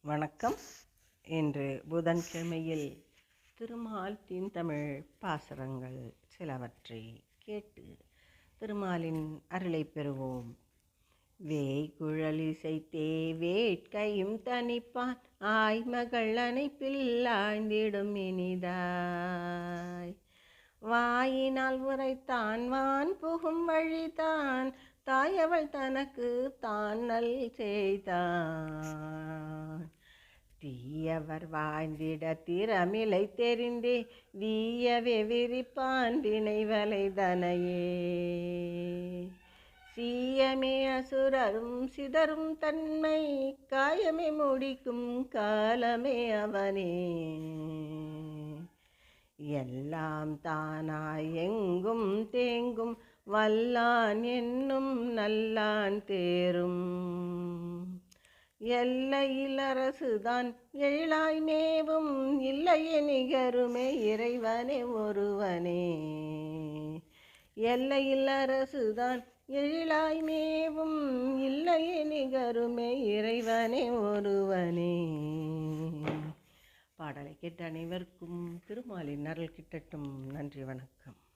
வணக்கம். இன்று புதன்கிழமையில் திருமால் தமிழ் பாசுரங்கள் சிலவற்றை கேட்டு திருமாலின் அருளை பெறுவோம். வேய்குழலிசைத்தே வேட்கையும் தனிப்பான் ஆய்மகள் அணைப்பில் ஆய்ந்திடும் இனிதாய் வாயினால் உரைத்தான் வான் புகும் வழிதான் தாயவள் தனக்கு தான் நல் செய்தான் தீயவர் வாழ்ந்திட திறமிலை தெரிந்தே வீயவே விரிப்பான் வினைவலை தனையே சீயமே அசுரரும் சிதறும் தன்மை காயமே முடிக்கும் காலமே அவனே எல்லாம் தானாய் எங்கும் தேங்கும் வல்லான் என்னும் நல்லான் தேரும் எல்லையில் அரசுதான் எழிலாய் மேவும் இல்லையே நிகருமே இறைவனே ஒருவனே எல்லையில் அரசுதான் எழிலாய் மேவும் இல்லையே நிகருமே இறைவனே ஒருவனே. பாடலை கேட்ட அனைவருக்கும் திருமாலின் அருள் கிட்டட்டும். நன்றி, வணக்கம்.